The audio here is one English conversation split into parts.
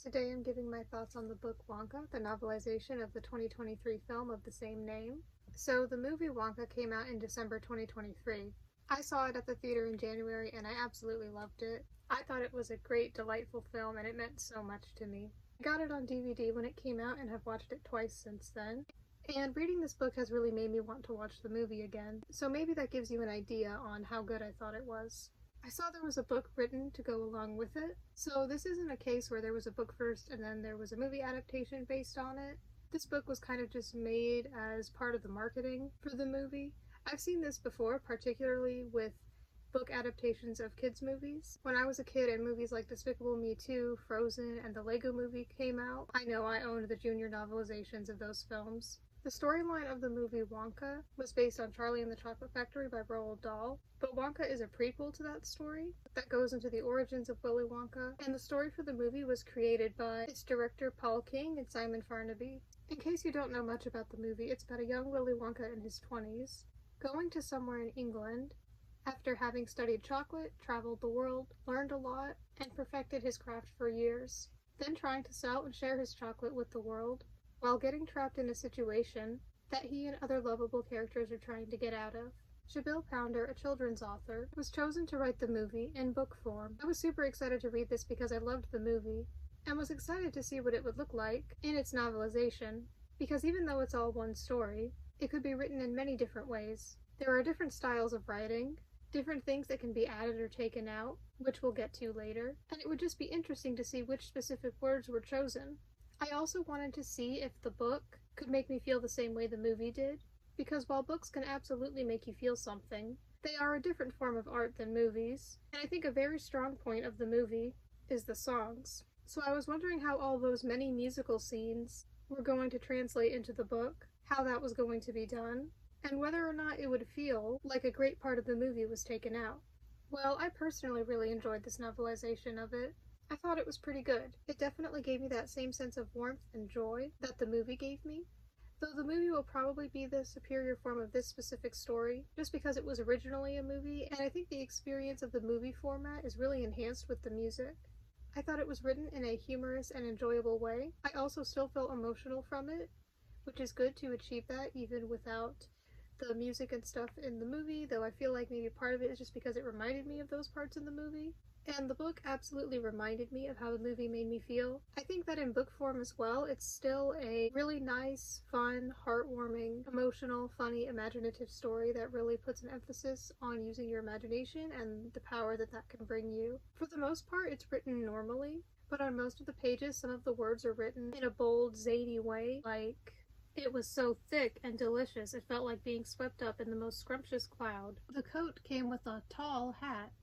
Today I'm giving my thoughts on the book Wonka, the novelization of the 2023 film of the same name. So the movie Wonka came out in December 2023. I saw it at the theater in January and I absolutely loved it. I thought it was a great, delightful film and it meant so much to me. I got it on DVD when it came out and have watched it twice since then. And reading this book has really made me want to watch the movie again, so maybe that gives you an idea on how good I thought it was. I saw there was a book written to go along with it, so this isn't a case where there was a book first and then there was a movie adaptation based on it. This book was kind of just made as part of the marketing for the movie. I've seen this before, particularly with book adaptations of kids' movies. When I was a kid and movies like Despicable Me 2, Frozen, and the Lego Movie came out, I know I owned the junior novelizations of those films. The storyline of the movie Wonka was based on Charlie and the Chocolate Factory by Roald Dahl, but Wonka is a prequel to that story that goes into the origins of Willy Wonka, and the story for the movie was created by its director Paul King and Simon Farnaby. In case you don't know much about the movie, it's about a young Willy Wonka in his 20s, going to somewhere in England after having studied chocolate, traveled the world, learned a lot, and perfected his craft for years, then trying to sell and share his chocolate with the world, while getting trapped in a situation that he and other lovable characters are trying to get out of. Sibéal, a children's author, was chosen to write the movie in book form. I was super excited to read this because I loved the movie, and was excited to see what it would look like in its novelization, because even though it's all one story, it could be written in many different ways. There are different styles of writing, different things that can be added or taken out, which we'll get to later, and it would just be interesting to see which specific words were chosen. I also wanted to see if the book could make me feel the same way the movie did, because while books can absolutely make you feel something, they are a different form of art than movies, and I think a very strong point of the movie is the songs. So I was wondering how all those many musical scenes were going to translate into the book, how that was going to be done, and whether or not it would feel like a great part of the movie was taken out. Well, I personally really enjoyed this novelization of it. I thought it was pretty good. It definitely gave me that same sense of warmth and joy that the movie gave me, though the movie will probably be the superior form of this specific story, just because it was originally a movie, and I think the experience of the movie format is really enhanced with the music. I thought it was written in a humorous and enjoyable way. I also still felt emotional from it, which is good to achieve that even without the music and stuff in the movie, though I feel like maybe part of it is just because it reminded me of those parts in the movie. And the book absolutely reminded me of how the movie made me feel. I think that in book form as well, it's still a really nice, fun, heartwarming, emotional, funny, imaginative story that really puts an emphasis on using your imagination and the power that that can bring you. For the most part, it's written normally, but on most of the pages, some of the words are written in a bold, zany way, like, "It was so thick and delicious, it felt like being swept up in the most scrumptious cloud. The coat came with a tall hat."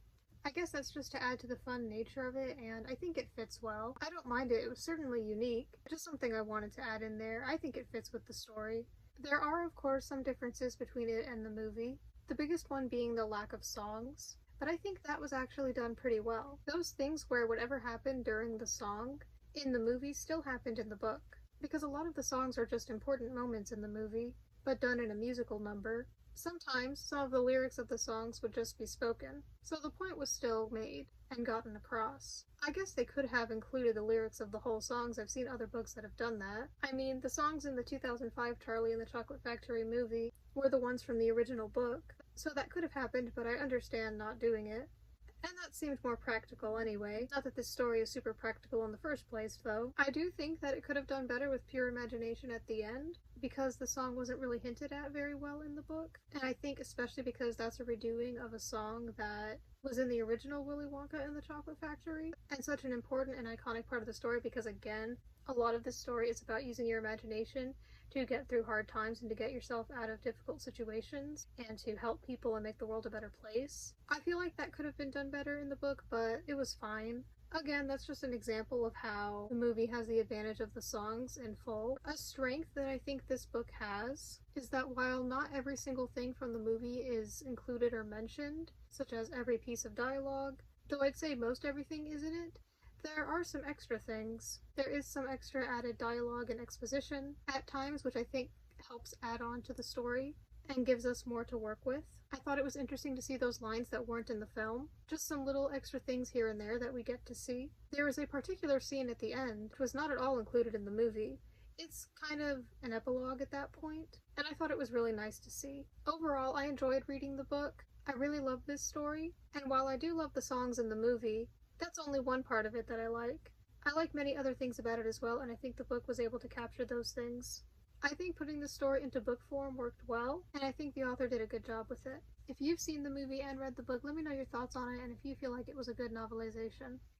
I guess that's just to add to the fun nature of it, and I think it fits well. I don't mind it, it was certainly unique, just something I wanted to add in there. I think it fits with the story. There are, of course, some differences between it and the movie, the biggest one being the lack of songs, but I think that was actually done pretty well. Those things where whatever happened during the song in the movie still happened in the book, because a lot of the songs are just important moments in the movie, but done in a musical number. Sometimes some of the lyrics of the songs would just be spoken, so the point was still made and gotten across. I guess they could have included the lyrics of the whole songs. I've seen other books that have done that. I mean, the songs in the 2005 Charlie and the Chocolate Factory movie were the ones from the original book, so that could have happened, but I understand not doing it. And that seemed more practical anyway. Not that this story is super practical in the first place, though. I do think that it could have done better with pure imagination at the end, because the song wasn't really hinted at very well in the book. And I think especially because that's a redoing of a song that was in the original Willy Wonka and the Chocolate Factory, and such an important and iconic part of the story because, again, a lot of this story is about using your imagination to get through hard times and to get yourself out of difficult situations and to help people and make the world a better place. I feel like that could have been done better in the book, but it was fine. Again, that's just an example of how the movie has the advantage of the songs in full. A strength that I think this book has is that while not every single thing from the movie is included or mentioned, such as every piece of dialogue, though I'd say most everything is in it, there are some extra things. There is some extra added dialogue and exposition at times, which I think helps add on to the story. and gives us more to work with. I thought it was interesting to see those lines that weren't in the film, just some little extra things here and there that we get to see. There is a particular scene at the end, which was not at all included in the movie. It's kind of an epilogue at that point, and I thought it was really nice to see. Overall, I enjoyed reading the book. I really love this story, and while I do love the songs in the movie, that's only one part of it that I like. I like many other things about it as well, and I think the book was able to capture those things. I think putting the story into book form worked well, and I think the author did a good job with it. If you've seen the movie and read the book, let me know your thoughts on it and if you feel like it was a good novelization.